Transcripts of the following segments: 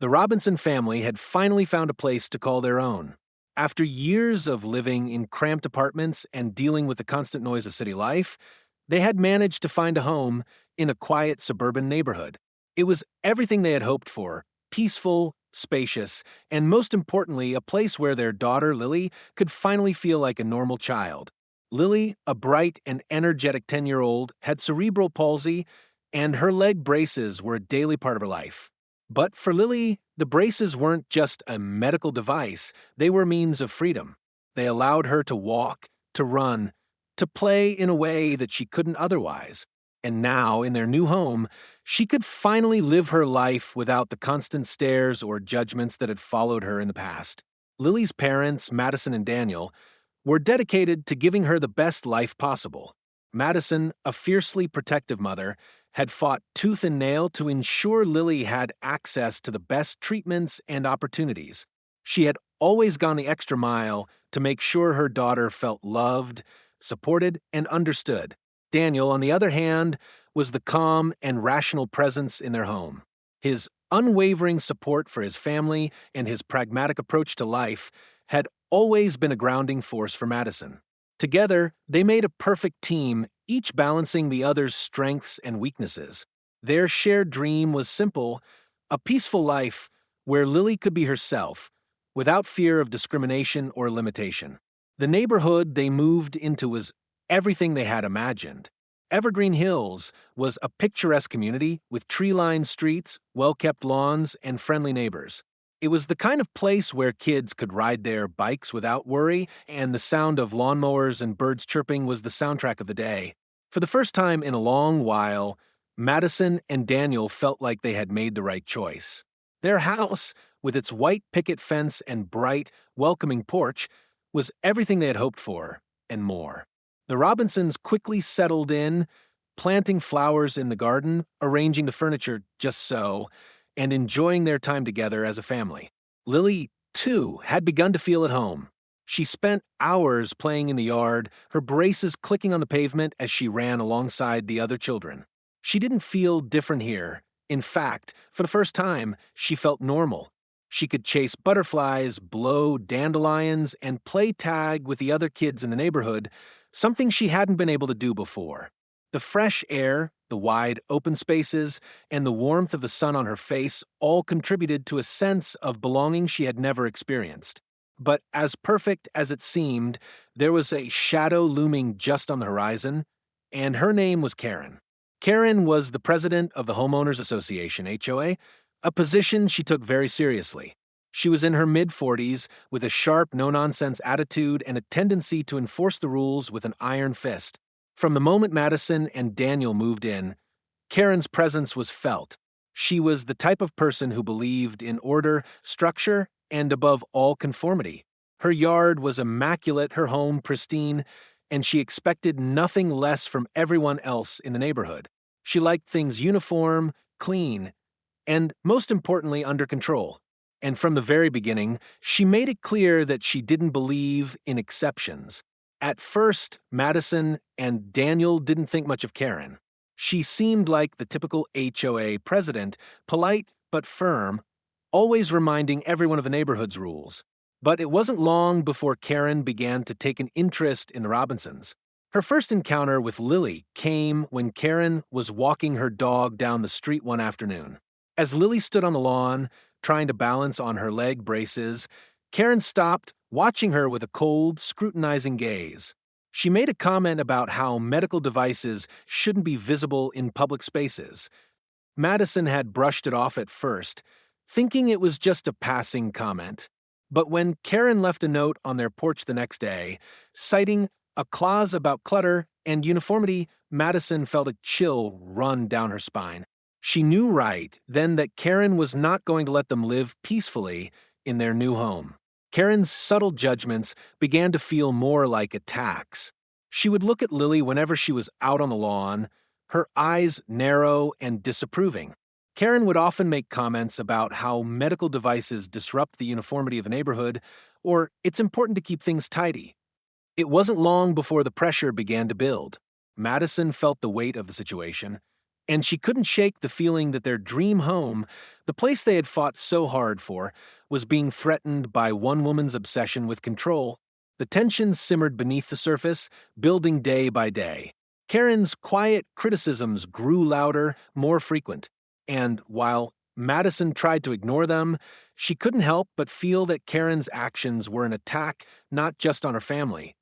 The Robinson family had finally found a place to call their own. After years of living in cramped apartments and dealing with the constant noise of city life, they had managed to find a home in a quiet suburban neighborhood. It was everything they had hoped for: peaceful, spacious, and most importantly, a place where their daughter, Lily, could finally feel like a normal child. Lily, a bright and energetic 10-year-old, had cerebral palsy, and her leg braces were a daily part of her life. But for Lily, the braces weren't just a medical device, they were means of freedom. They allowed her to walk, to run, to play in a way that she couldn't otherwise. And now, in their new home, she could finally live her life without the constant stares or judgments that had followed her in the past. Lily's parents, Madison and Daniel, were dedicated to giving her the best life possible. Madison, a fiercely protective mother, had fought tooth and nail to ensure Lily had access to the best treatments and opportunities. She had always gone the extra mile to make sure her daughter felt loved, supported, and understood. Daniel, on the other hand, was the calm and rational presence in their home. His unwavering support for his family and his pragmatic approach to life had always been a grounding force for Madison. Together, they made a perfect team, each balancing the other's strengths and weaknesses. Their shared dream was simple: a peaceful life where Lily could be herself, without fear of discrimination or limitation. The neighborhood they moved into was everything they had imagined. Evergreen Hills was a picturesque community with tree-lined streets, well-kept lawns, and friendly neighbors. It was the kind of place where kids could ride their bikes without worry, and the sound of lawnmowers and birds chirping was the soundtrack of the day. For the first time in a long while, Madison and Daniel felt like they had made the right choice. Their house, with its white picket fence and bright, welcoming porch, was everything they had hoped for, and more. The Robinsons quickly settled in, planting flowers in the garden, arranging the furniture just so, and enjoying their time together as a family. Lily, too, had begun to feel at home. She spent hours playing in the yard, her braces clicking on the pavement as she ran alongside the other children. She didn't feel different here. In fact, for the first time, she felt normal. She could chase butterflies, blow dandelions, and play tag with the other kids in the neighborhood, something she hadn't been able to do before. The fresh air, the wide open spaces, and the warmth of the sun on her face all contributed to a sense of belonging she had never experienced. But as perfect as it seemed, there was a shadow looming just on the horizon, and her name was Karen. Karen was the president of the Homeowners Association, HOA, a position she took very seriously. She was in her mid-40s with a sharp, no-nonsense attitude and a tendency to enforce the rules with an iron fist. From the moment Madison and Daniel moved in, Karen's presence was felt. She was the type of person who believed in order, structure, and above all, conformity. Her yard was immaculate, her home pristine, and she expected nothing less from everyone else in the neighborhood. She liked things uniform, clean, and most importantly, under control. And from the very beginning, she made it clear that she didn't believe in exceptions. At first, Madison and Daniel didn't think much of Karen. She seemed like the typical HOA president, polite but firm, always reminding everyone of the neighborhood's rules. But it wasn't long before Karen began to take an interest in the Robinsons. Her first encounter with Lily came when Karen was walking her dog down the street one afternoon. As Lily stood on the lawn, trying to balance on her leg braces, Karen stopped, watching her with a cold, scrutinizing gaze. She made a comment about how medical devices shouldn't be visible in public spaces. Madison had brushed it off at first, thinking it was just a passing comment. But when Karen left a note on their porch the next day, citing a clause about clutter and uniformity, Madison felt a chill run down her spine. She knew right then that Karen was not going to let them live peacefully in their new home. Karen's subtle judgments began to feel more like attacks. She would look at Lily whenever she was out on the lawn, her eyes narrow and disapproving. Karen would often make comments about how medical devices disrupt the uniformity of the neighborhood, or it's important to keep things tidy. It wasn't long before the pressure began to build. Madison felt the weight of the situation. And she couldn't shake the feeling that their dream home, the place they had fought so hard for, was being threatened by one woman's obsession with control. The tension simmered beneath the surface, building day by day. Karen's quiet criticisms grew louder, more frequent, and while Madison tried to ignore them, she couldn't help but feel that Karen's actions were an attack not just on her family,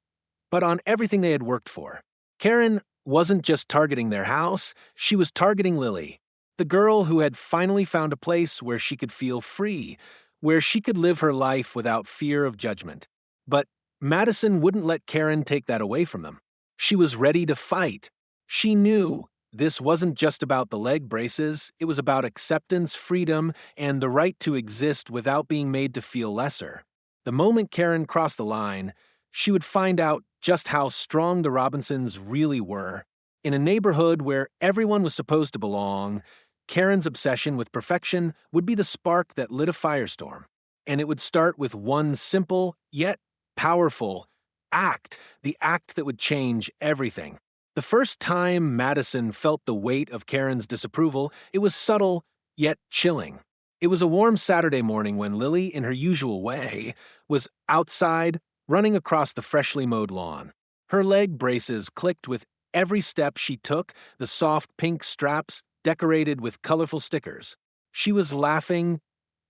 but on everything they had worked for. Karen wasn't just targeting their house, she was targeting Lily, the girl who had finally found a place where she could feel free, where she could live her life without fear of judgment. But Madison wouldn't let Karen take that away from them. She was ready to fight. She knew this wasn't just about the leg braces, it was about acceptance, freedom, and the right to exist without being made to feel lesser. The moment Karen crossed the line, she would find out just how strong the Robinsons really were. In a neighborhood where everyone was supposed to belong, Karen's obsession with perfection would be the spark that lit a firestorm. And it would start with one simple, yet powerful act, the act that would change everything. The first time Madison felt the weight of Karen's disapproval, it was subtle, yet chilling. It was a warm Saturday morning when Lily, in her usual way, was outside, running across the freshly mowed lawn. Her leg braces clicked with every step she took, the soft pink straps decorated with colorful stickers. She was laughing,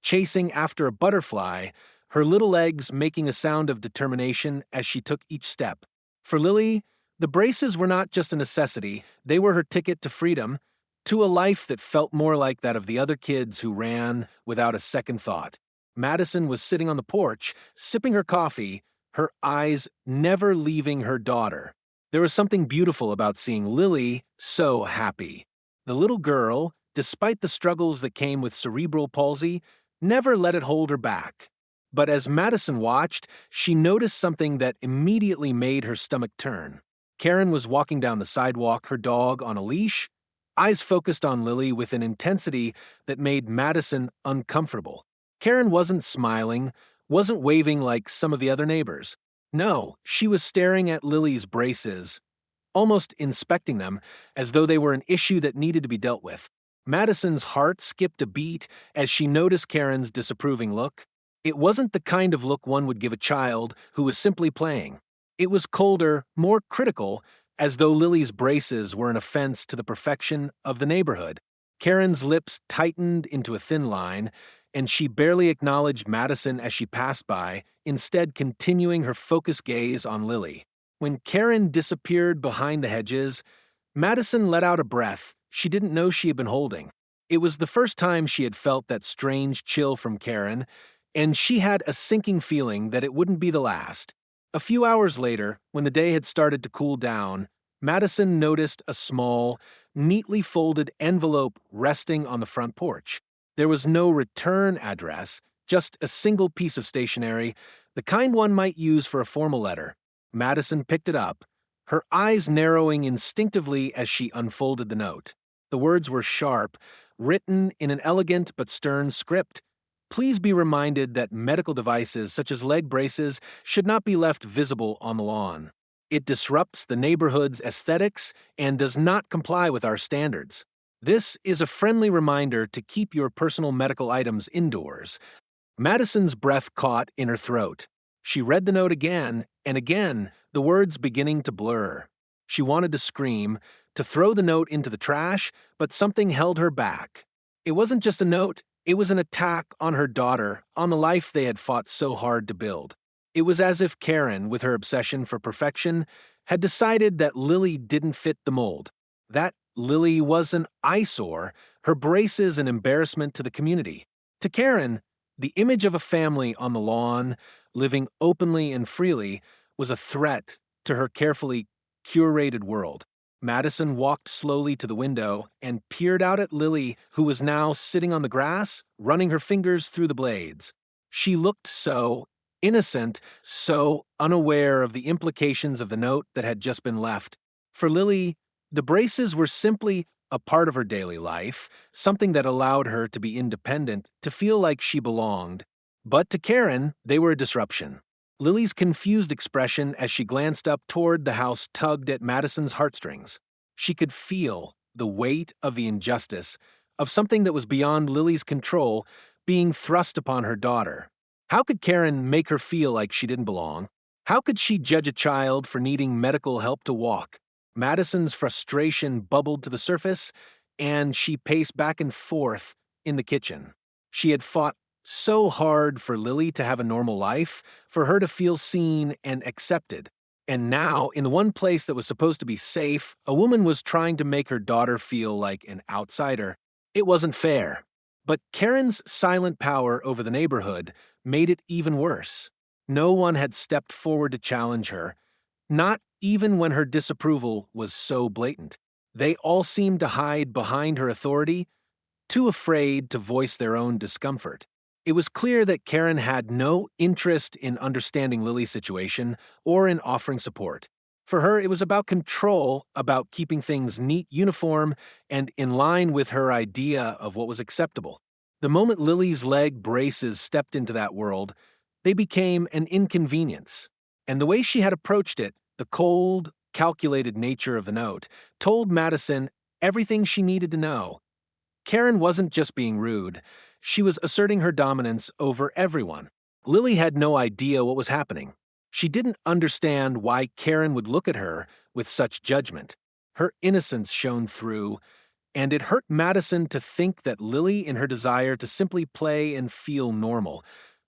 chasing after a butterfly, her little legs making a sound of determination as she took each step. For Lily, the braces were not just a necessity, they were her ticket to freedom, to a life that felt more like that of the other kids who ran without a second thought. Madison was sitting on the porch, sipping her coffee, her eyes never leaving her daughter. There was something beautiful about seeing Lily so happy. The little girl, despite the struggles that came with cerebral palsy, never let it hold her back. But as Madison watched, she noticed something that immediately made her stomach turn. Karen was walking down the sidewalk, her dog on a leash, eyes focused on Lily with an intensity that made Madison uncomfortable. Karen wasn't smiling, wasn't waving like some of the other neighbors. No, she was staring at Lily's braces, almost inspecting them as though they were an issue that needed to be dealt with. Madison's heart skipped a beat as she noticed Karen's disapproving look. It wasn't the kind of look one would give a child who was simply playing. It was colder, more critical, as though Lily's braces were an offense to the perfection of the neighborhood. Karen's lips tightened into a thin line, and she barely acknowledged Madison as she passed by, instead continuing her focused gaze on Lily. When Karen disappeared behind the hedges, Madison let out a breath she didn't know she had been holding. It was the first time she had felt that strange chill from Karen, and she had a sinking feeling that it wouldn't be the last. A few hours later, when the day had started to cool down, Madison noticed a small, neatly folded envelope resting on the front porch. There was no return address, just a single piece of stationery, the kind one might use for a formal letter. Madison picked it up, her eyes narrowing instinctively as she unfolded the note. The words were sharp, written in an elegant but stern script. Please be reminded that medical devices such as leg braces should not be left visible on the lawn. It disrupts the neighborhood's aesthetics and does not comply with our standards. This is a friendly reminder to keep your personal medical items indoors. Madison's breath caught in her throat. She read the note again and again, the words beginning to blur. She wanted to scream, to throw the note into the trash, but something held her back. It wasn't just a note, it was an attack on her daughter, on the life they had fought so hard to build. It was as if Karen, with her obsession for perfection, had decided that Lily didn't fit the mold. That Lily was an eyesore, her braces an embarrassment to the community. To Karen, the image of a family on the lawn, living openly and freely, was a threat to her carefully curated world. Madison walked slowly to the window and peered out at Lily, who was now sitting on the grass, running her fingers through the blades. She looked so innocent, so unaware of the implications of the note that had just been left. For Lily, the braces were simply a part of her daily life, something that allowed her to be independent, to feel like she belonged. But to Karen, they were a disruption. Lily's confused expression as she glanced up toward the house tugged at Madison's heartstrings. She could feel the weight of the injustice of something that was beyond Lily's control being thrust upon her daughter. How could Karen make her feel like she didn't belong? How could she judge a child for needing medical help to walk? Madison's frustration bubbled to the surface, and she paced back and forth in the kitchen. She had fought so hard for Lily to have a normal life, for her to feel seen and accepted. And now, in the one place that was supposed to be safe, a woman was trying to make her daughter feel like an outsider. It wasn't fair. But Karen's silent power over the neighborhood made it even worse. No one had stepped forward to challenge her, not even when her disapproval was so blatant. They all seemed to hide behind her authority, too afraid to voice their own discomfort. It was clear that Karen had no interest in understanding Lily's situation or in offering support. For her, it was about control, about keeping things neat, uniform, and in line with her idea of what was acceptable. The moment Lily's leg braces stepped into that world, they became an inconvenience. And the way she had approached it, the cold, calculated nature of the note, told Madison everything she needed to know. Karen wasn't just being rude, she was asserting her dominance over everyone. Lily had no idea what was happening. She didn't understand why Karen would look at her with such judgment. Her innocence shone through, and it hurt Madison to think that Lily, in her desire to simply play and feel normal,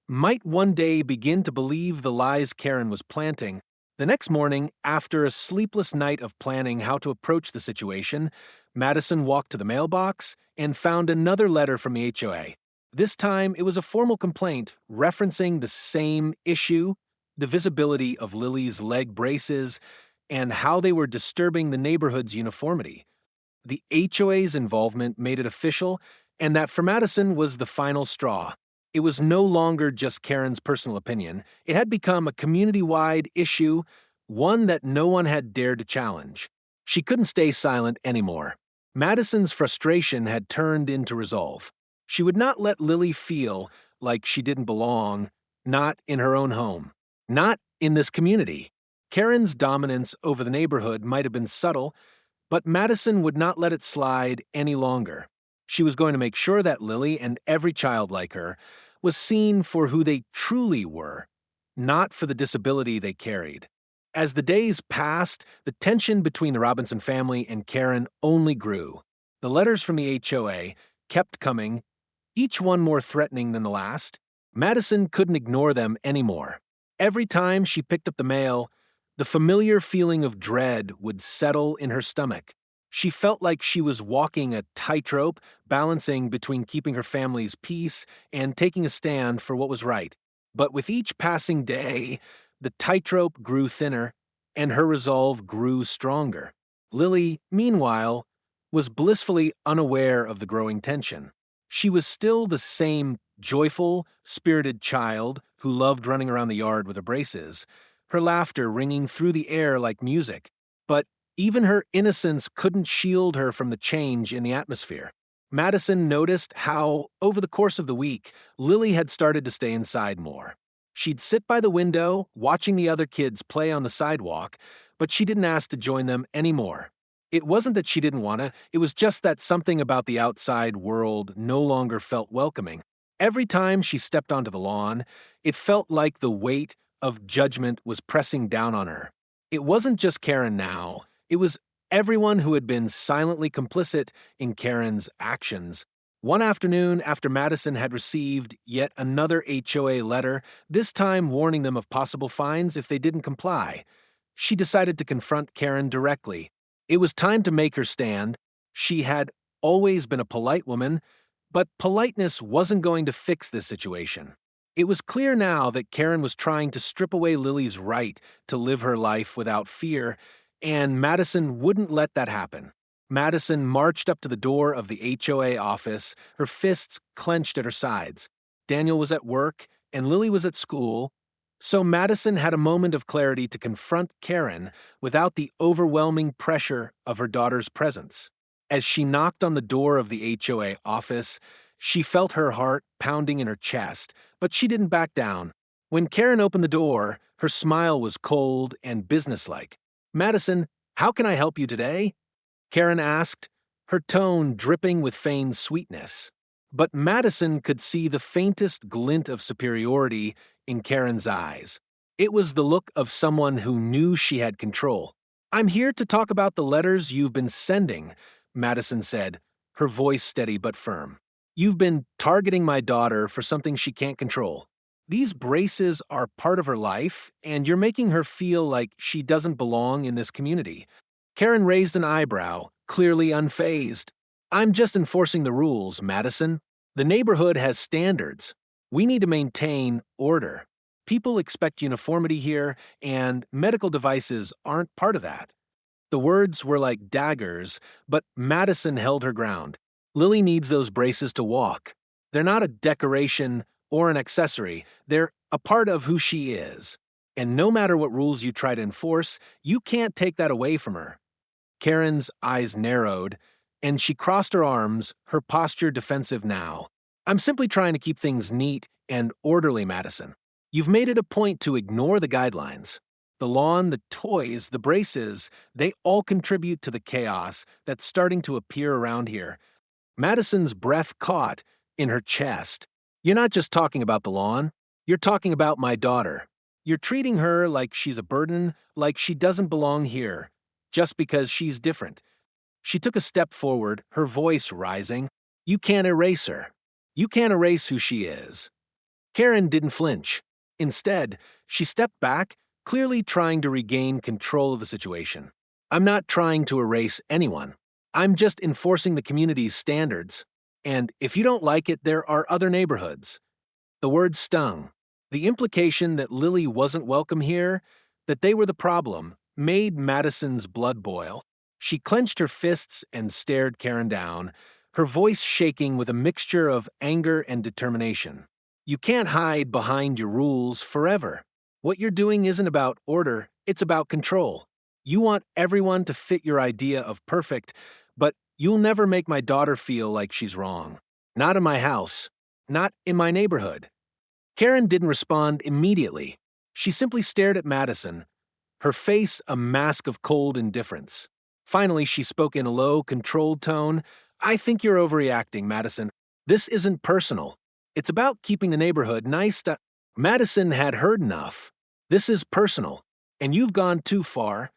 might one day begin to believe the lies Karen was planting. The next morning, after a sleepless night of planning how to approach the situation, Madison walked to the mailbox and found another letter from the HOA. This time, it was a formal complaint referencing the same issue, the visibility of Lily's leg braces, and how they were disturbing the neighborhood's uniformity. The HOA's involvement made it official, and that for Madison was the final straw. It was no longer just Karen's personal opinion. It had become a community-wide issue, one that no one had dared to challenge. She couldn't stay silent anymore. Madison's frustration had turned into resolve. She would not let Lily feel like she didn't belong, not in her own home, not in this community. Karen's dominance over the neighborhood might have been subtle, but Madison would not let it slide any longer. She was going to make sure that Lily and every child like her was seen for who they truly were, not for the disability they carried. As the days passed, the tension between the Robinson family and Karen only grew. The letters from the HOA kept coming, each one more threatening than the last. Madison couldn't ignore them anymore. Every time she picked up the mail, the familiar feeling of dread would settle in her stomach. She felt like she was walking a tightrope, balancing between keeping her family's peace and taking a stand for what was right. But with each passing day, the tightrope grew thinner, and her resolve grew stronger. Lily, meanwhile, was blissfully unaware of the growing tension. She was still the same joyful, spirited child who loved running around the yard with her braces, her laughter ringing through the air like music. But even her innocence couldn't shield her from the change in the atmosphere. Madison noticed how, over the course of the week, Lily had started to stay inside more. She'd sit by the window, watching the other kids play on the sidewalk, but she didn't ask to join them anymore. It wasn't that she didn't want to, it was just that something about the outside world no longer felt welcoming. Every time she stepped onto the lawn, it felt like the weight of judgment was pressing down on her. It wasn't just Karen now, it was everyone who had been silently complicit in Karen's actions. One afternoon, after Madison had received yet another HOA letter, this time warning them of possible fines if they didn't comply, she decided to confront Karen directly. It was time to make her stand. She had always been a polite woman, but politeness wasn't going to fix this situation. It was clear now that Karen was trying to strip away Lily's right to live her life without fear, and Madison wouldn't let that happen. Madison marched up to the door of the HOA office, her fists clenched at her sides. Daniel was at work, and Lily was at school, so Madison had a moment of clarity to confront Karen without the overwhelming pressure of her daughter's presence. As she knocked on the door of the HOA office, she felt her heart pounding in her chest, but she didn't back down. When Karen opened the door, her smile was cold and businesslike. "Madison, how can I help you today?" Karen asked, her tone dripping with feigned sweetness. But Madison could see the faintest glint of superiority in Karen's eyes. It was the look of someone who knew she had control. "I'm here to talk about the letters you've been sending," Madison said, her voice steady but firm. "You've been targeting my daughter for something she can't control. These braces are part of her life, and you're making her feel like she doesn't belong in this community." Karen raised an eyebrow, clearly unfazed. "I'm just enforcing the rules, Madison. The neighborhood has standards. We need to maintain order. People expect uniformity here, and medical devices aren't part of that." The words were like daggers, but Madison held her ground. "Lily needs those braces to walk. They're not a decoration or an accessory. They're a part of who she is. And no matter what rules you try to enforce, you can't take that away from her." Karen's eyes narrowed, and she crossed her arms, her posture defensive now. "I'm simply trying to keep things neat and orderly, Madison. You've made it a point to ignore the guidelines. The lawn, the toys, the braces, they all contribute to the chaos that's starting to appear around here." Madison's breath caught in her chest. "You're not just talking about the lawn. You're talking about my daughter. You're treating her like she's a burden, like she doesn't belong here, just because she's different." She took a step forward, her voice rising. "You can't erase her. You can't erase who she is." Karen didn't flinch. Instead, she stepped back, clearly trying to regain control of the situation. "I'm not trying to erase anyone. I'm just enforcing the community's standards. And if you don't like it, there are other neighborhoods." The word stung. The implication that Lily wasn't welcome here, that they were the problem, made Madison's blood boil. She clenched her fists and stared Karen down, her voice shaking with a mixture of anger and determination. "You can't hide behind your rules forever. What you're doing isn't about order, it's about control. You want everyone to fit your idea of perfect, but you'll never make my daughter feel like she's wrong. Not in my house. Not in my neighborhood." Karen didn't respond immediately. She simply stared at Madison, her face a mask of cold indifference. Finally, she spoke in a low, controlled tone. "I think you're overreacting, Madison. This isn't personal. It's about keeping the neighborhood nice to—" Madison had heard enough. "This is personal, and you've gone too far."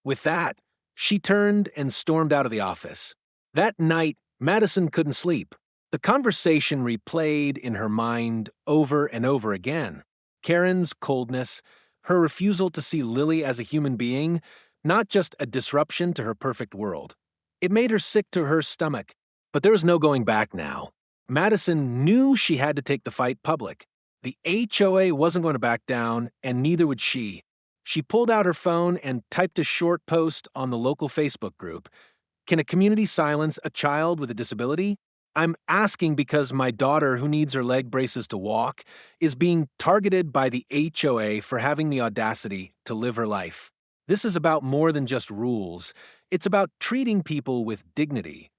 With that, she turned and stormed out of the office. That night, Madison couldn't sleep. The conversation replayed in her mind over and over again. Karen's coldness, her refusal to see Lily as a human being, not just a disruption to her perfect world. It made her sick to her stomach, but there was no going back now. Madison knew she had to take the fight public. The HOA wasn't going to back down, and neither would she. She pulled out her phone and typed a short post on the local Facebook group. "Can a community silence a child with a disability? I'm asking because my daughter, who needs her leg braces to walk, is being targeted by the HOA for having the audacity to live her life. This is about more than just rules. It's about treating people with dignity."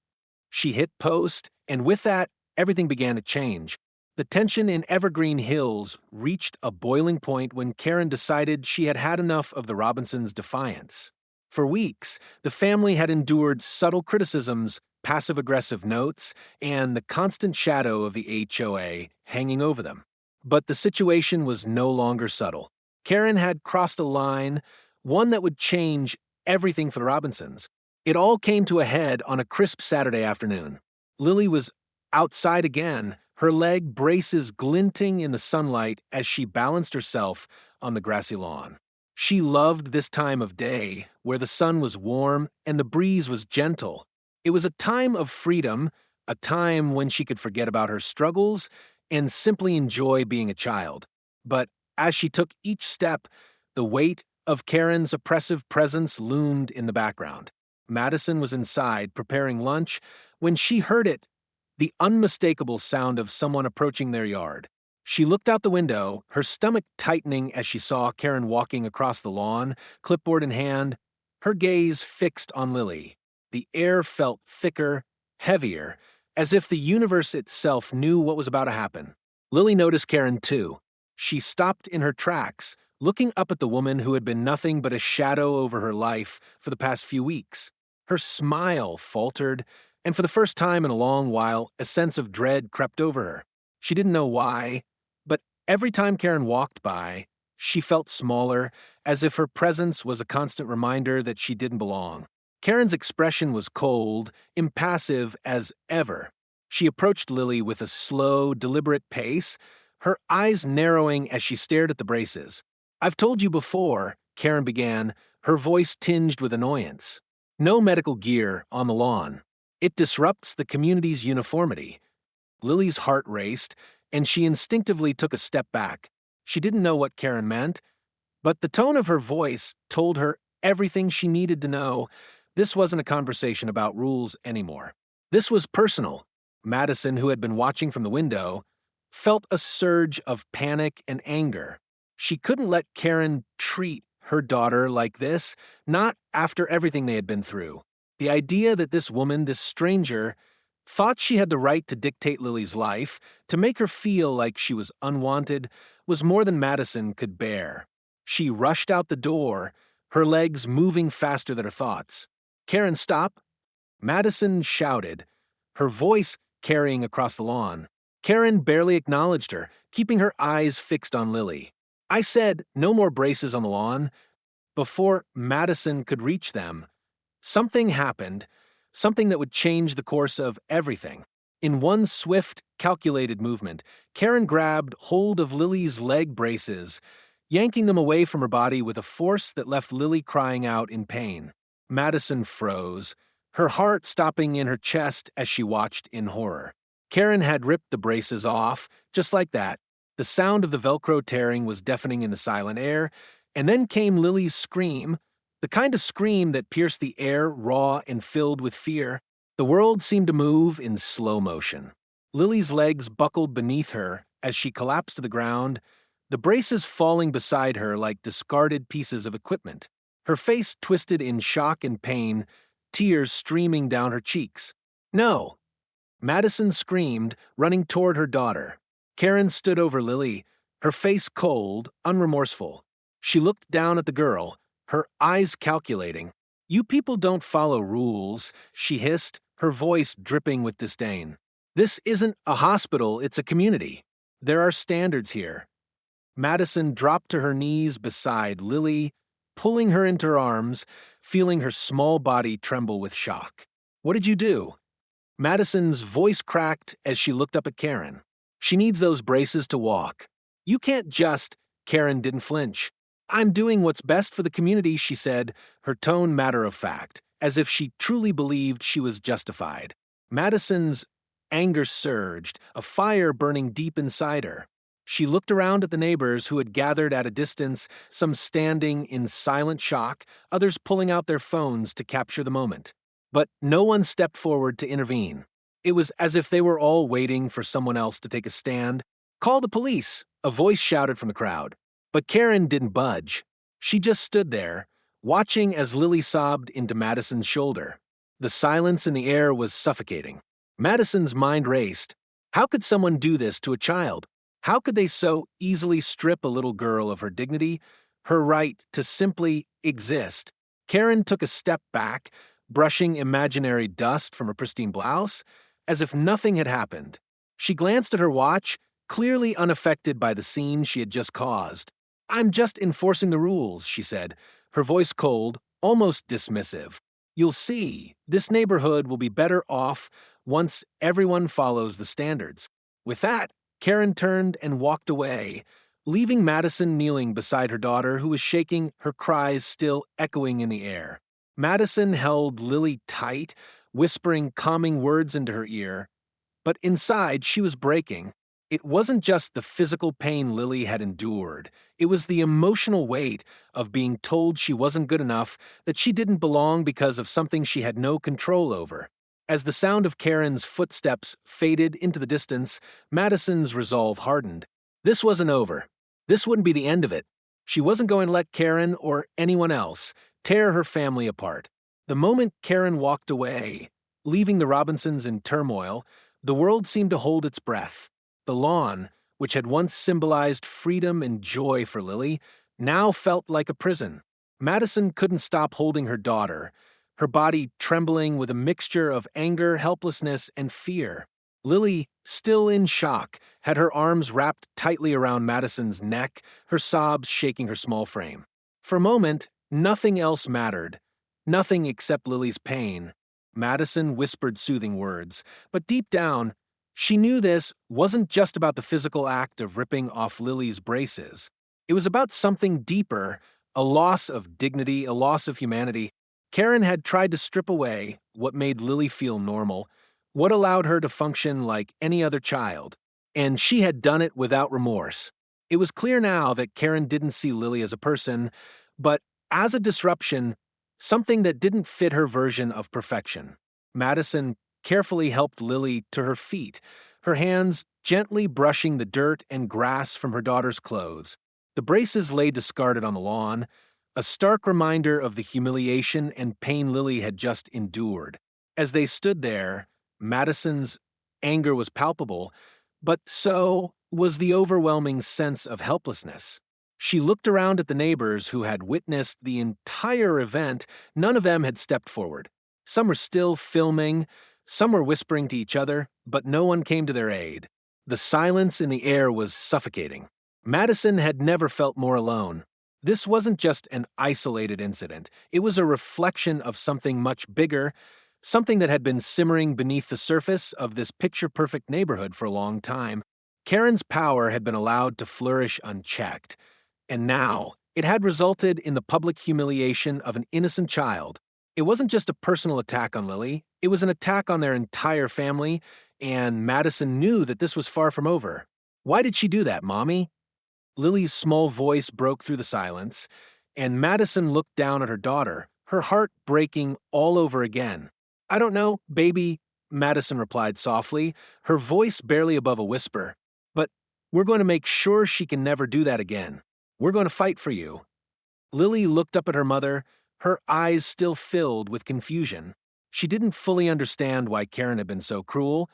She hit post, and with that, everything began to change. The tension in Evergreen Hills reached a boiling point when Karen decided she had had enough of the Robinsons' defiance. For weeks, the family had endured subtle criticisms, passive-aggressive notes, and the constant shadow of the HOA hanging over them. But the situation was no longer subtle. Karen had crossed a line, one that would change everything for the Robinsons. It all came to a head on a crisp Saturday afternoon. Lily was outside again, her leg braces glinting in the sunlight as she balanced herself on the grassy lawn. She loved this time of day, where the sun was warm and the breeze was gentle. It was a time of freedom, a time when she could forget about her struggles and simply enjoy being a child. But as she took each step, the weight of Karen's oppressive presence loomed in the background. Madison was inside preparing lunch when she heard it, the unmistakable sound of someone approaching their yard. She looked out the window, her stomach tightening as she saw Karen walking across the lawn, clipboard in hand, her gaze fixed on Lily. The air felt thicker, heavier, as if the universe itself knew what was about to happen. Lily noticed Karen too. She stopped in her tracks, looking up at the woman who had been nothing but a shadow over her life for the past few weeks. Her smile faltered, And for the first time in a long while, a sense of dread crept over her. She didn't know why, but every time Karen walked by, she felt smaller, as if her presence was a constant reminder that she didn't belong. Karen's expression was cold, impassive as ever. She approached Lily with a slow, deliberate pace, her eyes narrowing as she stared at the braces. "I've told you before," Karen began, her voice tinged with annoyance. "No medical gear on the lawn. It disrupts the community's uniformity." Lily's heart raced, and she instinctively took a step back. She didn't know what Karen meant, but the tone of her voice told her everything she needed to know. This wasn't a conversation about rules anymore. This was personal. Madison, who had been watching from the window, felt a surge of panic and anger. She couldn't let Karen treat her daughter like this, not after everything they had been through. The idea that this woman, this stranger, thought she had the right to dictate Lily's life, to make her feel like she was unwanted, was more than Madison could bear. She rushed out the door, her legs moving faster than her thoughts. "Karen, stop!" Madison shouted, her voice carrying across the lawn. Karen barely acknowledged her, keeping her eyes fixed on Lily. "I said, no more braces on the lawn." Before Madison could reach them, something happened, something that would change the course of everything. In one swift, calculated movement, Karen grabbed hold of Lily's leg braces, yanking them away from her body with a force that left Lily crying out in pain. Madison froze, her heart stopping in her chest as she watched in horror. Karen had ripped the braces off, just like that. The sound of the Velcro tearing was deafening in the silent air, and then came Lily's scream, the kind of scream that pierced the air raw and filled with fear. The world seemed to move in slow motion. Lily's legs buckled beneath her as she collapsed to the ground, the braces falling beside her like discarded pieces of equipment. Her face twisted in shock and pain, tears streaming down her cheeks. "No!" Madison screamed, running toward her daughter. Karen stood over Lily, her face cold, unremorseful. She looked down at the girl, her eyes calculating. "You people don't follow rules," she hissed, her voice dripping with disdain. "This isn't a hospital, it's a community. There are standards here." Madison dropped to her knees beside Lily, pulling her into her arms, feeling her small body tremble with shock. "What did you do?" Madison's voice cracked as she looked up at Karen. "She needs those braces to walk." "You can't just—" Karen didn't flinch. "I'm doing what's best for the community," she said, her tone matter-of-fact, as if she truly believed she was justified. Madison's anger surged, a fire burning deep inside her. She looked around at the neighbors who had gathered at a distance, some standing in silent shock, others pulling out their phones to capture the moment. But no one stepped forward to intervene. It was as if they were all waiting for someone else to take a stand. "Call the police," a voice shouted from the crowd. But Karen didn't budge. She just stood there, watching as Lily sobbed into Madison's shoulder. The silence in the air was suffocating. Madison's mind raced. How could someone do this to a child? How could they so easily strip a little girl of her dignity, her right to simply exist? Karen took a step back, brushing imaginary dust from her pristine blouse, as if nothing had happened. She glanced at her watch, clearly unaffected by the scene she had just caused. "I'm just enforcing the rules," she said, her voice cold, almost dismissive. "You'll see, this neighborhood will be better off once everyone follows the standards." With that, Karen turned and walked away, leaving Madison kneeling beside her daughter, who was shaking, her cries still echoing in the air. Madison held Lily tight, whispering calming words into her ear, but inside she was breaking. It wasn't just the physical pain Lily had endured, it was the emotional weight of being told she wasn't good enough, that she didn't belong because of something she had no control over. As the sound of Karen's footsteps faded into the distance, Madison's resolve hardened. This wasn't over. This wouldn't be the end of it. She wasn't going to let Karen or anyone else tear her family apart. The moment Karen walked away, leaving the Robinsons in turmoil, the world seemed to hold its breath. The lawn, which had once symbolized freedom and joy for Lily, now felt like a prison. Madison couldn't stop holding her daughter, her body trembling with a mixture of anger, helplessness, and fear. Lily, still in shock, had her arms wrapped tightly around Madison's neck, her sobs shaking her small frame. For a moment, nothing else mattered. Nothing except Lily's pain. Madison whispered soothing words, but deep down, she knew this wasn't just about the physical act of ripping off Lily's braces. It was about something deeper, a loss of dignity, a loss of humanity. Karen had tried to strip away what made Lily feel normal, what allowed her to function like any other child, and she had done it without remorse. It was clear now that Karen didn't see Lily as a person, but as a disruption, something that didn't fit her version of perfection. Madison carefully helped Lily to her feet, her hands gently brushing the dirt and grass from her daughter's clothes. The braces lay discarded on the lawn, a stark reminder of the humiliation and pain Lily had just endured. As they stood there, Madison's anger was palpable, but so was the overwhelming sense of helplessness. She looked around at the neighbors who had witnessed the entire event. None of them had stepped forward. Some were still filming, some were whispering to each other, but no one came to their aid. The silence in the air was suffocating. Madison had never felt more alone. This wasn't just an isolated incident. It was a reflection of something much bigger, something that had been simmering beneath the surface of this picture-perfect neighborhood for a long time. Karen's power had been allowed to flourish unchecked, and now it had resulted in the public humiliation of an innocent child. It wasn't just a personal attack on Lily, it was an attack on their entire family, and Madison knew that this was far from over. Why did she do that, Mommy? Lily's small voice broke through the silence, and Madison looked down at her daughter, her heart breaking all over again. I don't know, baby, Madison replied softly, her voice barely above a whisper. But we're going to make sure she can never do that again. We're going to fight for you. Lily looked up at her mother, her eyes still filled with confusion. She didn't fully understand why Karen had been so cruel,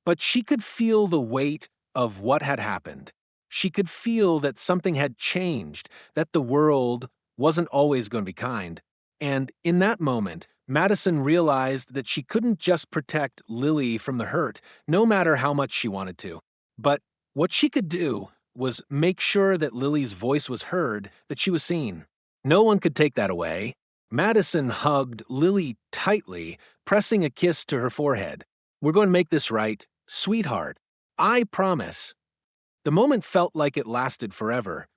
but she could feel the weight of what had happened. She could feel that something had changed, that the world wasn't always going to be kind. And in that moment, Madison realized that she couldn't just protect Lily from the hurt, no matter how much she wanted to. But what she could do was make sure that Lily's voice was heard, that she was seen. No one could take that away. Madison hugged Lily tightly, pressing a kiss to her forehead. We're going to make this right, sweetheart. I promise. The moment felt like it lasted forever.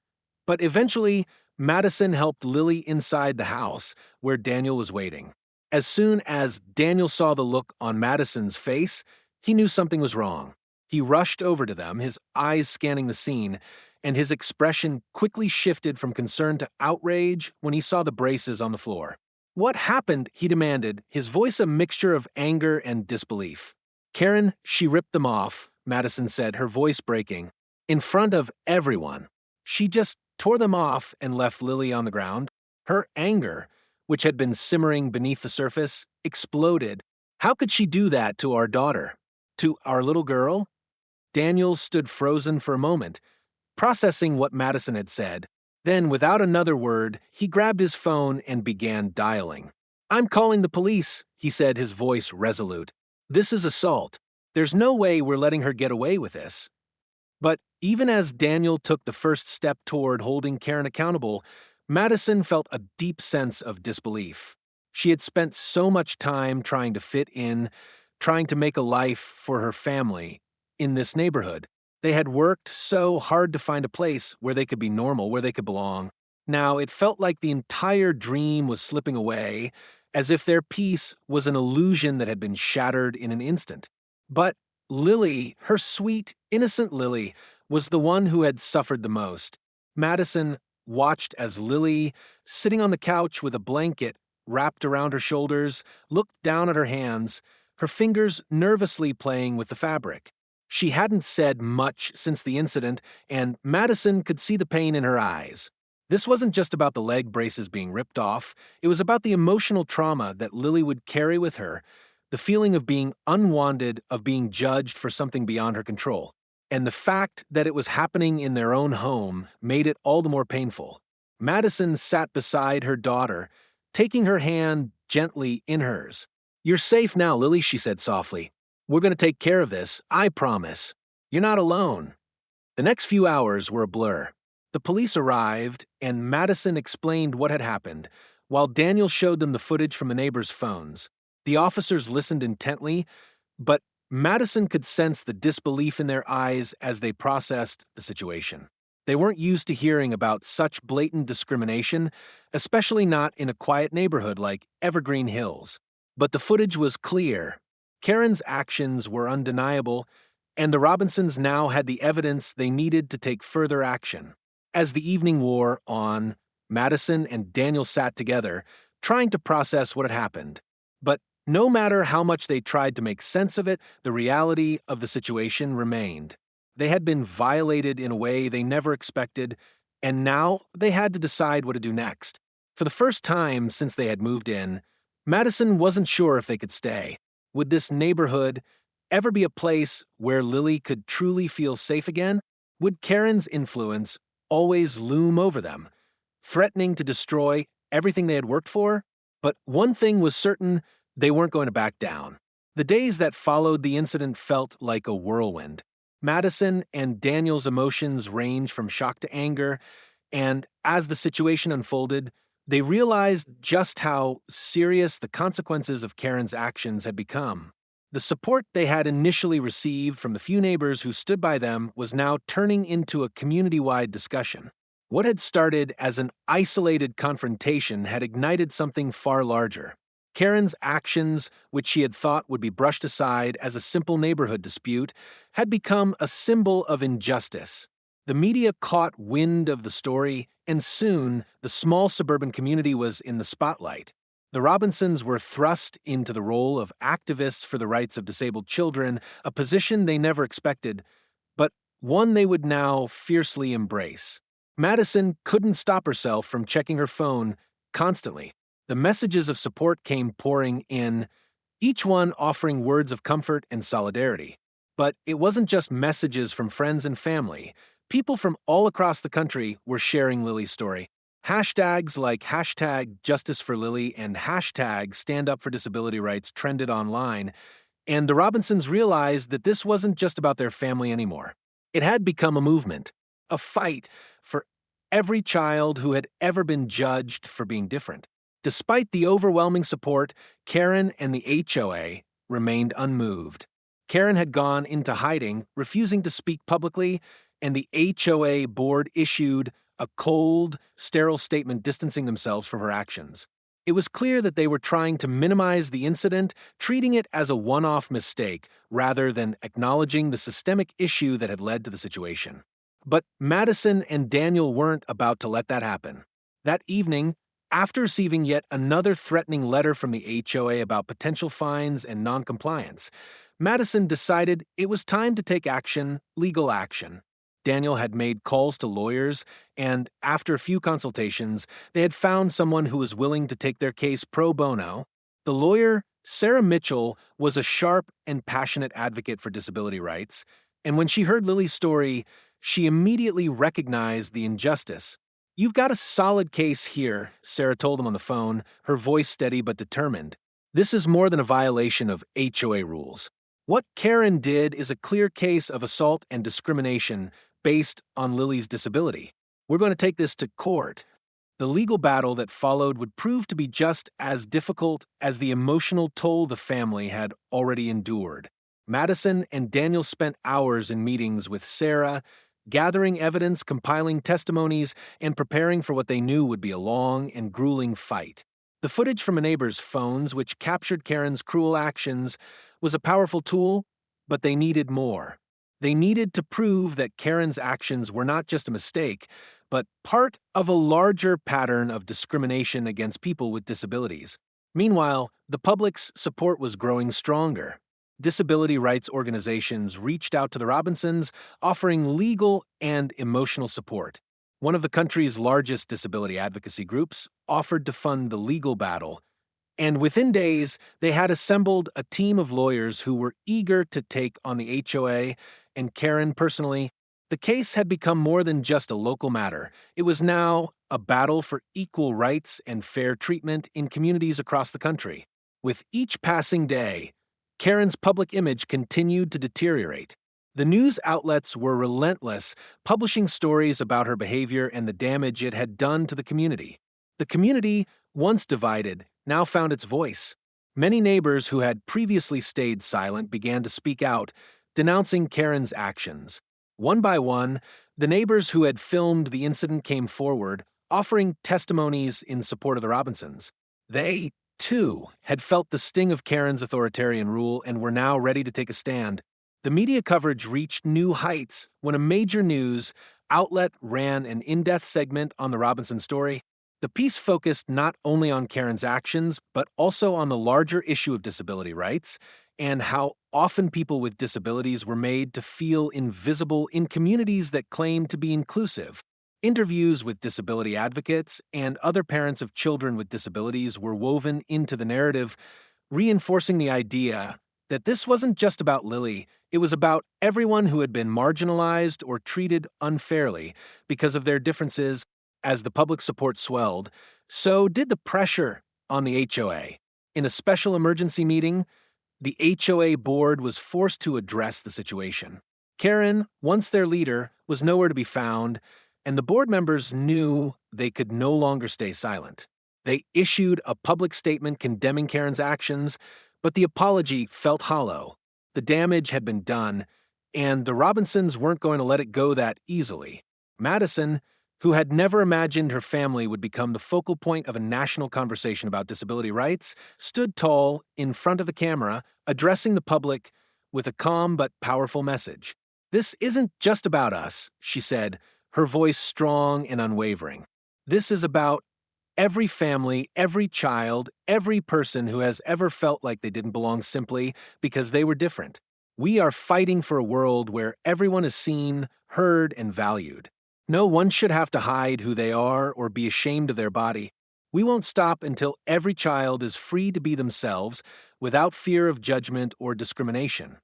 But eventually, Madison helped Lily inside the house, where Daniel was waiting. As soon as Daniel saw the look on Madison's face, he knew something was wrong. He rushed over to them, his eyes scanning the scene, and his expression quickly shifted from concern to outrage when he saw the braces on the floor. What happened? He demanded, his voice a mixture of anger and disbelief. Karen, she ripped them off, Madison said, her voice breaking. In front of everyone. She just tore them off and left Lily on the ground. Her anger, which had been simmering beneath the surface, exploded. How could she do that to our daughter? To our little girl? Daniel stood frozen for a moment, processing what Madison had said. Then, without another word, he grabbed his phone and began dialing. I'm calling the police, he said, his voice resolute. This is assault. There's no way we're letting her get away with this. But even as Daniel took the first step toward holding Karen accountable, Madison felt a deep sense of disbelief. She had spent so much time trying to fit in, trying to make a life for her family in this neighborhood. They had worked so hard to find a place where they could be normal, where they could belong. Now it felt like the entire dream was slipping away, as if their peace was an illusion that had been shattered in an instant. But Lily, her sweet, innocent Lily, was the one who had suffered the most. Madison watched as Lily, sitting on the couch with a blanket wrapped around her shoulders, looked down at her hands, her fingers nervously playing with the fabric. She hadn't said much since the incident, and Madison could see the pain in her eyes. This wasn't just about the leg braces being ripped off, it was about the emotional trauma that Lily would carry with her, the feeling of being unwanted, of being judged for something beyond her control. And the fact that it was happening in their own home made it all the more painful. Madison sat beside her daughter, taking her hand gently in hers. "You're safe now, Lily," she said softly. "We're going to take care of this, I promise. You're not alone." The next few hours were a blur. The police arrived, and Madison explained what had happened, while Daniel showed them the footage from the neighbors' phones. The officers listened intently, but Madison could sense the disbelief in their eyes as they processed the situation. They weren't used to hearing about such blatant discrimination, especially not in a quiet neighborhood like Evergreen Hills. But the footage was clear. Karen's actions were undeniable, and the Robinsons now had the evidence they needed to take further action. As the evening wore on, Madison and Daniel sat together, trying to process what had happened. But no matter how much they tried to make sense of it, the reality of the situation remained. They had been violated in a way they never expected, and now they had to decide what to do next. For the first time since they had moved in, Madison wasn't sure if they could stay. Would this neighborhood ever be a place where Lily could truly feel safe again? Would Karen's influence always loom over them, threatening to destroy everything they had worked for? But one thing was certain: they weren't going to back down. The days that followed the incident felt like a whirlwind. Madison and Daniel's emotions ranged from shock to anger, and as the situation unfolded, they realized just how serious the consequences of Karen's actions had become. The support they had initially received from the few neighbors who stood by them was now turning into a community-wide discussion. What had started as an isolated confrontation had ignited something far larger. Karen's actions, which she had thought would be brushed aside as a simple neighborhood dispute, had become a symbol of injustice. The media caught wind of the story, and soon the small suburban community was in the spotlight. The Robinsons were thrust into the role of activists for the rights of disabled children, a position they never expected, but one they would now fiercely embrace. Madison couldn't stop herself from checking her phone constantly. The messages of support came pouring in, each one offering words of comfort and solidarity. But it wasn't just messages from friends and family. People from all across the country were sharing Lily's story. Hashtags like #JusticeForLily and #StandUpForDisabilityRights trended online, and the Robinsons realized that this wasn't just about their family anymore. It had become a movement, a fight for every child who had ever been judged for being different. Despite the overwhelming support, Karen and the HOA remained unmoved. Karen had gone into hiding, refusing to speak publicly, and the HOA board issued a cold, sterile statement distancing themselves from her actions. It was clear that they were trying to minimize the incident, treating it as a one-off mistake, rather than acknowledging the systemic issue that had led to the situation. But Madison and Daniel weren't about to let that happen. That evening, after receiving yet another threatening letter from the HOA about potential fines and noncompliance, Madison decided it was time to take action, legal action. Daniel had made calls to lawyers, and after a few consultations, they had found someone who was willing to take their case pro bono. The lawyer, Sarah Mitchell, was a sharp and passionate advocate for disability rights, and when she heard Lily's story, she immediately recognized the injustice. "You've got a solid case here," Sarah told him on the phone, her voice steady but determined. "This is more than a violation of HOA rules. What Karen did is a clear case of assault and discrimination based on Lily's disability. We're going to take this to court." The legal battle that followed would prove to be just as difficult as the emotional toll the family had already endured. Madison and Daniel spent hours in meetings with Sarah, gathering evidence, compiling testimonies, and preparing for what they knew would be a long and grueling fight. The footage from a neighbor's phones, which captured Karen's cruel actions, was a powerful tool, but they needed more. They needed to prove that Karen's actions were not just a mistake, but part of a larger pattern of discrimination against people with disabilities. Meanwhile, the public's support was growing stronger. Disability rights organizations reached out to the Robinsons, offering legal and emotional support. One of the country's largest disability advocacy groups offered to fund the legal battle, and within days, they had assembled a team of lawyers who were eager to take on the HOA and Karen personally. The case had become more than just a local matter. It was now a battle for equal rights and fair treatment in communities across the country. With each passing day, Karen's public image continued to deteriorate. The news outlets were relentless, publishing stories about her behavior and the damage it had done to the community. The community, once divided, now found its voice. Many neighbors who had previously stayed silent began to speak out, denouncing Karen's actions. One by one, the neighbors who had filmed the incident came forward, offering testimonies in support of the Robinsons. They, too, had felt the sting of Karen's authoritarian rule and were now ready to take a stand. The media coverage reached new heights when a major news outlet ran an in-depth segment on the Robinson story. The piece focused not only on Karen's actions, but also on the larger issue of disability rights and how often people with disabilities were made to feel invisible in communities that claim to be inclusive. Interviews with disability advocates and other parents of children with disabilities were woven into the narrative, reinforcing the idea that this wasn't just about Lily, it was about everyone who had been marginalized or treated unfairly because of their differences. As the public support swelled, so did the pressure on the HOA. In a special emergency meeting, the HOA board was forced to address the situation. Karen, once their leader, was nowhere to be found, and the board members knew they could no longer stay silent. They issued a public statement condemning Karen's actions, but the apology felt hollow. The damage had been done, and the Robinsons weren't going to let it go that easily. Madison, who had never imagined her family would become the focal point of a national conversation about disability rights, stood tall in front of the camera, addressing the public with a calm but powerful message. "This isn't just about us," she said, her voice strong and unwavering. "This is about every family, every child, every person who has ever felt like they didn't belong simply because they were different. We are fighting for a world where everyone is seen, heard, and valued. No one should have to hide who they are or be ashamed of their body. We won't stop until every child is free to be themselves without fear of judgment or discrimination."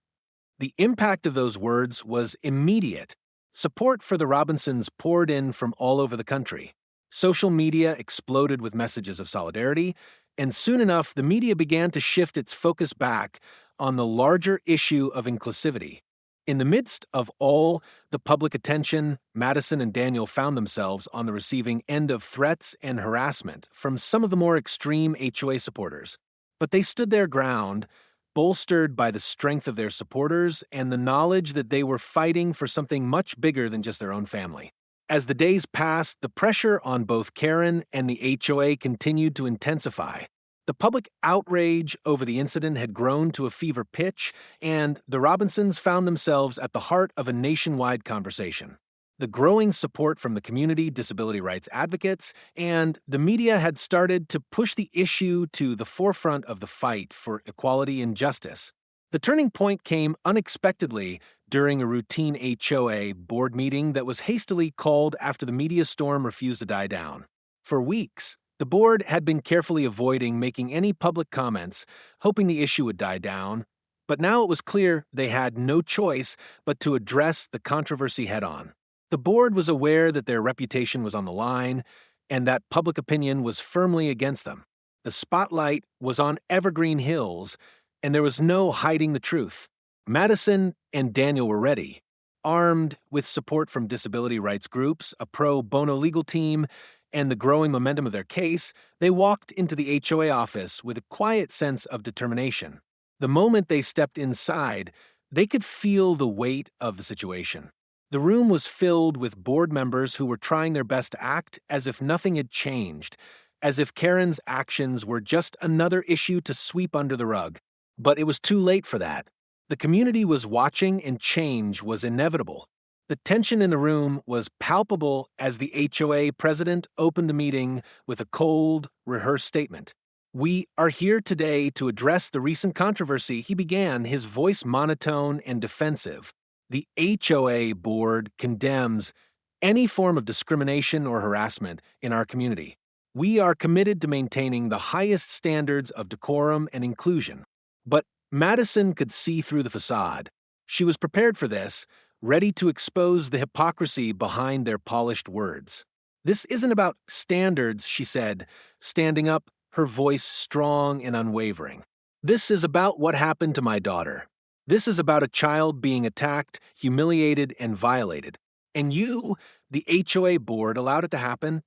The impact of those words was immediate. Support for the Robinsons poured in from all over the country. Social media exploded with messages of solidarity, and soon enough, the media began to shift its focus back on the larger issue of inclusivity. In the midst of all the public attention, Madison and Daniel found themselves on the receiving end of threats and harassment from some of the more extreme HOA supporters. But they stood their ground, bolstered by the strength of their supporters and the knowledge that they were fighting for something much bigger than just their own family. As the days passed, the pressure on both Karen and the HOA continued to intensify. The public outrage over the incident had grown to a fever pitch, and the Robinsons found themselves at the heart of a nationwide conversation. The growing support from the community, disability rights advocates, and the media had started to push the issue to the forefront of the fight for equality and justice. The turning point came unexpectedly during a routine HOA board meeting that was hastily called after the media storm refused to die down. For weeks, the board had been carefully avoiding making any public comments, hoping the issue would die down, but now it was clear they had no choice but to address the controversy head-on. The board was aware that their reputation was on the line and that public opinion was firmly against them. The spotlight was on Evergreen Hills, and there was no hiding the truth. Madison and Daniel were ready. Armed with support from disability rights groups, a pro bono legal team, and the growing momentum of their case, they walked into the HOA office with a quiet sense of determination. The moment they stepped inside, they could feel the weight of the situation. The room was filled with board members who were trying their best to act as if nothing had changed, as if Karen's actions were just another issue to sweep under the rug. But it was too late for that. The community was watching, and change was inevitable. The tension in the room was palpable as the HOA president opened the meeting with a cold, rehearsed statement. "We are here today to address the recent controversy," he began, his voice monotone and defensive. "The HOA board condemns any form of discrimination or harassment in our community. We are committed to maintaining the highest standards of decorum and inclusion." But Madison could see through the facade. She was prepared for this, ready to expose the hypocrisy behind their polished words. This isn't about standards, she said, standing up, her voice strong and unwavering. This is about what happened to my daughter. This is about a child being attacked, humiliated, and violated. And you, the HOA board, allowed it to happen?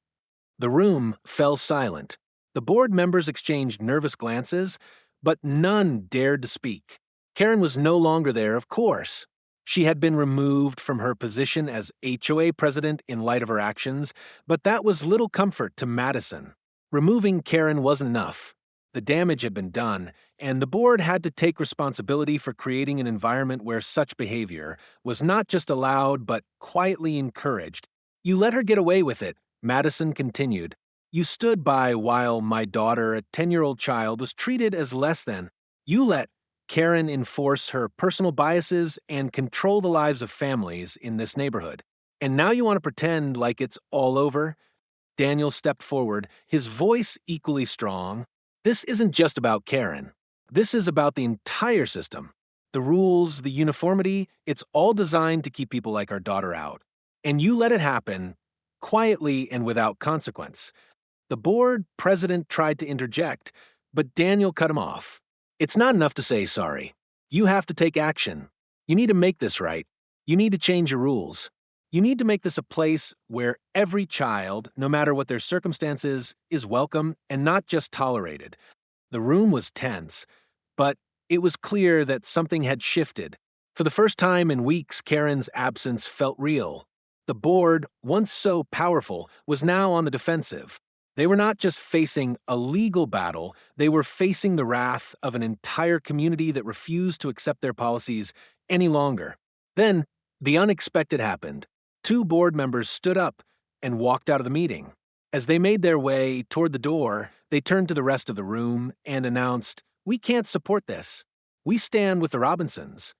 The room fell silent. The board members exchanged nervous glances, but none dared to speak. Karen was no longer there, of course. She had been removed from her position as HOA president in light of her actions, but that was little comfort to Madison. Removing Karen wasn't enough. The damage had been done, and the board had to take responsibility for creating an environment where such behavior was not just allowed but quietly encouraged. You let her get away with it, Madison continued. You stood by while my daughter, a 10-year-old child, was treated as less than. You let Karen enforce her personal biases and control the lives of families in this neighborhood. And now you want to pretend like it's all over? Daniel stepped forward, his voice equally strong. This isn't just about Karen. This is about the entire system. The rules, the uniformity, it's all designed to keep people like our daughter out. And you let it happen, quietly and without consequence. The board president tried to interject, but Daniel cut him off. It's not enough to say sorry. You have to take action. You need to make this right. You need to change your rules. You need to make this a place where every child, no matter what their circumstances, is welcome and not just tolerated. The room was tense, but it was clear that something had shifted. For the first time in weeks, Karen's absence felt real. The board, once so powerful, was now on the defensive. They were not just facing a legal battle, they were facing the wrath of an entire community that refused to accept their policies any longer. Then, the unexpected happened. Two board members stood up and walked out of the meeting. As they made their way toward the door, they turned to the rest of the room and announced, "We can't support this. We stand with the Robinsons."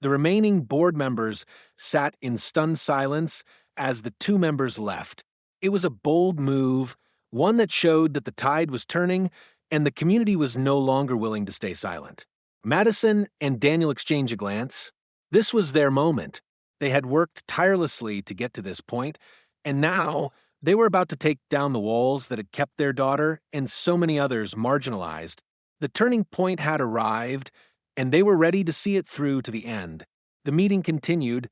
The remaining board members sat in stunned silence as the two members left. It was a bold move, one that showed that the tide was turning and the community was no longer willing to stay silent. Madison and Daniel exchanged a glance. This was their moment. They had worked tirelessly to get to this point, and now they were about to take down the walls that had kept their daughter and so many others marginalized. The turning point had arrived, and they were ready to see it through to the end. The meeting continued,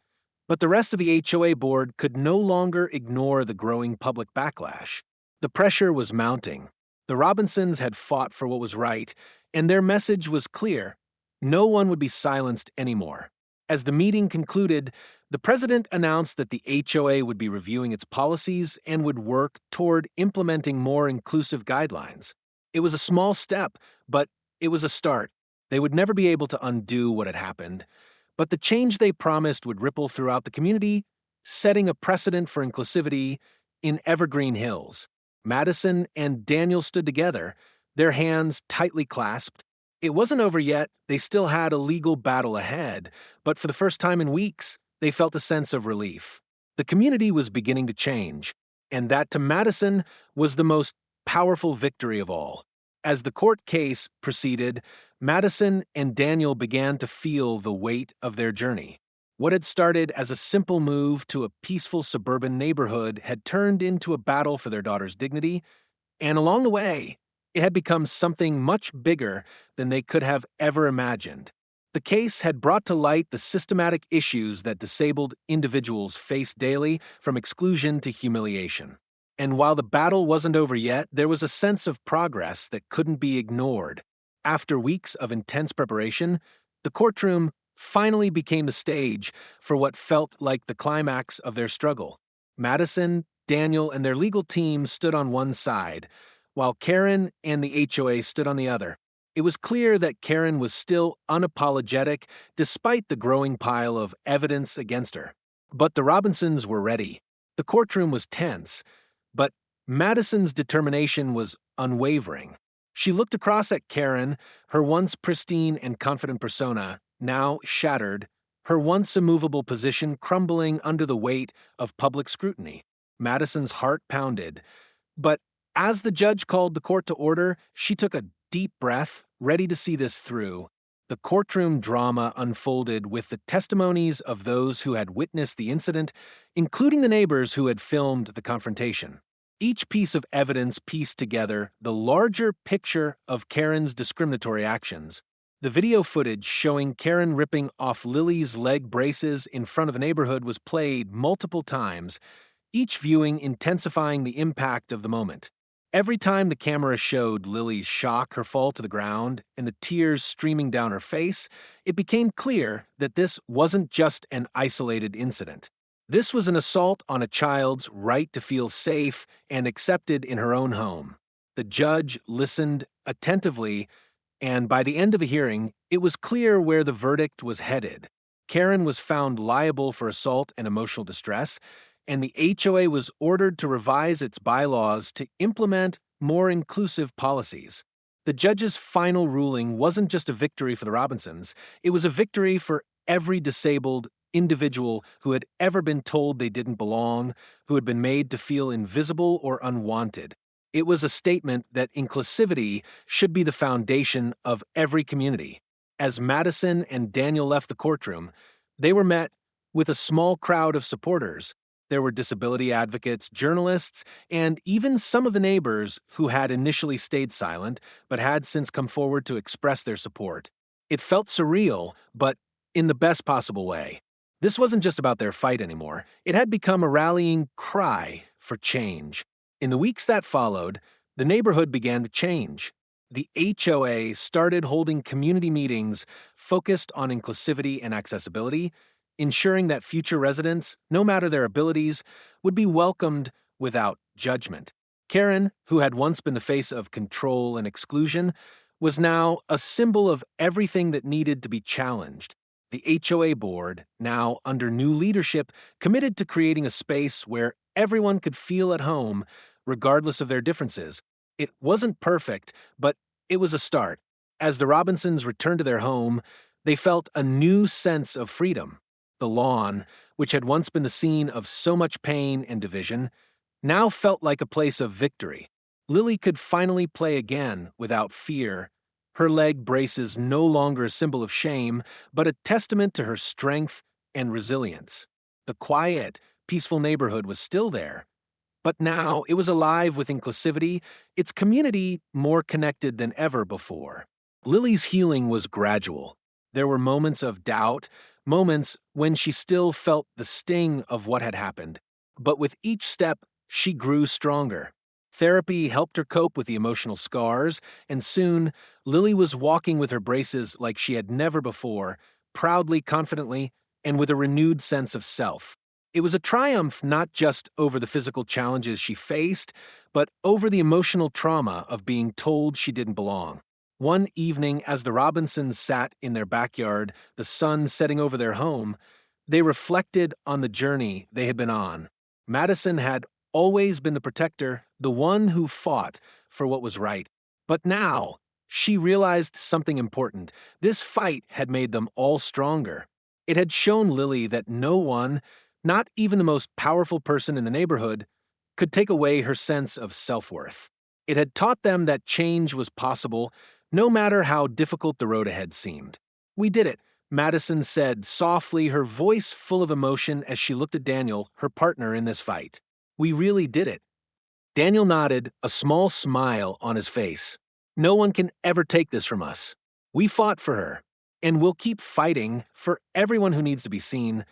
but the rest of the HOA board could no longer ignore the growing public backlash. The pressure was mounting. The Robinsons had fought for what was right, and their message was clear. No one would be silenced anymore. As the meeting concluded, the president announced that the HOA would be reviewing its policies and would work toward implementing more inclusive guidelines. It was a small step, but it was a start. They would never be able to undo what had happened, but the change they promised would ripple throughout the community, setting a precedent for inclusivity in Evergreen Hills. Madison and Daniel stood together, their hands tightly clasped. It wasn't over yet, they still had a legal battle ahead, but for the first time in weeks, they felt a sense of relief. The community was beginning to change, and that to Madison was the most powerful victory of all. As the court case proceeded, Madison and Daniel began to feel the weight of their journey. What had started as a simple move to a peaceful suburban neighborhood had turned into a battle for their daughter's dignity, and along the way, it had become something much bigger than they could have ever imagined. The case had brought to light the systematic issues that disabled individuals face daily, from exclusion to humiliation. And while the battle wasn't over yet, there was a sense of progress that couldn't be ignored. After weeks of intense preparation, the courtroom finally became the stage for what felt like the climax of their struggle. Madison, Daniel, and their legal team stood on one side, while Karen and the HOA stood on the other. It was clear that Karen was still unapologetic despite the growing pile of evidence against her. But the Robinsons were ready. The courtroom was tense, but Madison's determination was unwavering. She looked across at Karen, her once pristine and confident persona, now shattered, her once immovable position crumbling under the weight of public scrutiny. Madison's heart pounded, but as the judge called the court to order, she took a deep breath, ready to see this through. The courtroom drama unfolded with the testimonies of those who had witnessed the incident, including the neighbors who had filmed the confrontation. Each piece of evidence pieced together the larger picture of Karen's discriminatory actions. The video footage showing Karen ripping off Lily's leg braces in front of a neighborhood was played multiple times, each viewing intensifying the impact of the moment. Every time the camera showed Lily's shock, her fall to the ground, and the tears streaming down her face, it became clear that this wasn't just an isolated incident. This was an assault on a child's right to feel safe and accepted in her own home. The judge listened attentively, and by the end of the hearing, it was clear where the verdict was headed. Karen was found liable for assault and emotional distress, and the HOA was ordered to revise its bylaws to implement more inclusive policies. The judge's final ruling wasn't just a victory for the Robinsons, it was a victory for every disabled individual who had ever been told they didn't belong, who had been made to feel invisible or unwanted. It was a statement that inclusivity should be the foundation of every community. As Madison and Daniel left the courtroom, they were met with a small crowd of supporters. There were disability advocates, journalists, and even some of the neighbors who had initially stayed silent but had since come forward to express their support. It felt surreal, but in the best possible way. This wasn't just about their fight anymore. It had become a rallying cry for change. In the weeks that followed, the neighborhood began to change. The HOA started holding community meetings focused on inclusivity and accessibility, ensuring that future residents, no matter their abilities, would be welcomed without judgment. Karen, who had once been the face of control and exclusion, was now a symbol of everything that needed to be challenged. The HOA board, now under new leadership, committed to creating a space where everyone could feel at home, regardless of their differences. It wasn't perfect, but it was a start. As the Robinsons returned to their home, they felt a new sense of freedom. The lawn, which had once been the scene of so much pain and division, now felt like a place of victory. Lily could finally play again without fear. Her leg braces no longer a symbol of shame, but a testament to her strength and resilience. The quiet, peaceful neighborhood was still there, but now it was alive with inclusivity, its community more connected than ever before. Lily's healing was gradual. There were moments of doubt, moments when she still felt the sting of what had happened, but with each step, she grew stronger. Therapy helped her cope with the emotional scars, and soon, Lily was walking with her braces like she had never before, proudly, confidently, and with a renewed sense of self. It was a triumph not just over the physical challenges she faced, but over the emotional trauma of being told she didn't belong. One evening, as the Robinsons sat in their backyard, the sun setting over their home, they reflected on the journey they had been on. Madison had always been the protector, the one who fought for what was right. But now, she realized something important. This fight had made them all stronger. It had shown Lily that no one, not even the most powerful person in the neighborhood, could take away her sense of self-worth. It had taught them that change was possible, no matter how difficult the road ahead seemed. "We did it," Madison said softly, her voice full of emotion as she looked at Daniel, her partner in this fight. "We really did it." Daniel nodded, a small smile on his face. "No one can ever take this from us. We fought for her, and we'll keep fighting for everyone who needs to be seen."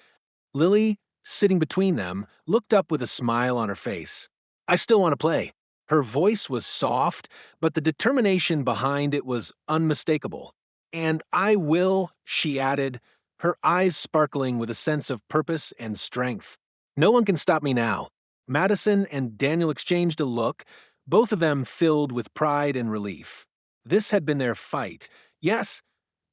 Lily, sitting between them, looked up with a smile on her face. "I still want to play." Her voice was soft, but the determination behind it was unmistakable. "And I will," she added, her eyes sparkling with a sense of purpose and strength. "No one can stop me now." Madison and Daniel exchanged a look, both of them filled with pride and relief. This had been their fight, yes,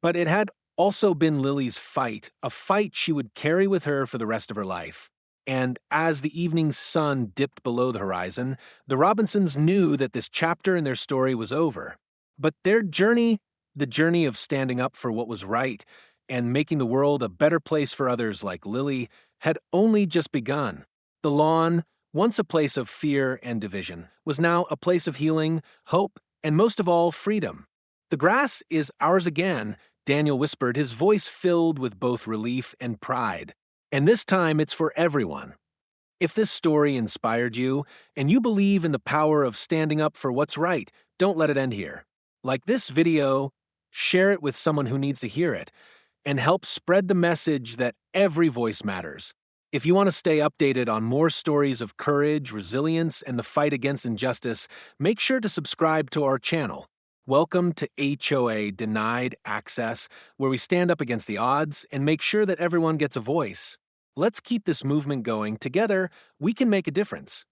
but it had also been Lily's fight, a fight she would carry with her for the rest of her life. And as the evening sun dipped below the horizon, the Robinsons knew that this chapter in their story was over. But their journey, the journey of standing up for what was right and making the world a better place for others like Lily, had only just begun. The lawn, once a place of fear and division, was now a place of healing, hope, and most of all, freedom. The grass is ours again, Daniel whispered, his voice filled with both relief and pride. And this time it's for everyone. If this story inspired you, and you believe in the power of standing up for what's right, don't let it end here. Like this video, share it with someone who needs to hear it, and help spread the message that every voice matters. If you want to stay updated on more stories of courage, resilience, and the fight against injustice, make sure to subscribe to our channel. Welcome to HOA Denied Access, where we stand up against the odds and make sure that everyone gets a voice. Let's keep this movement going. Together, we can make a difference.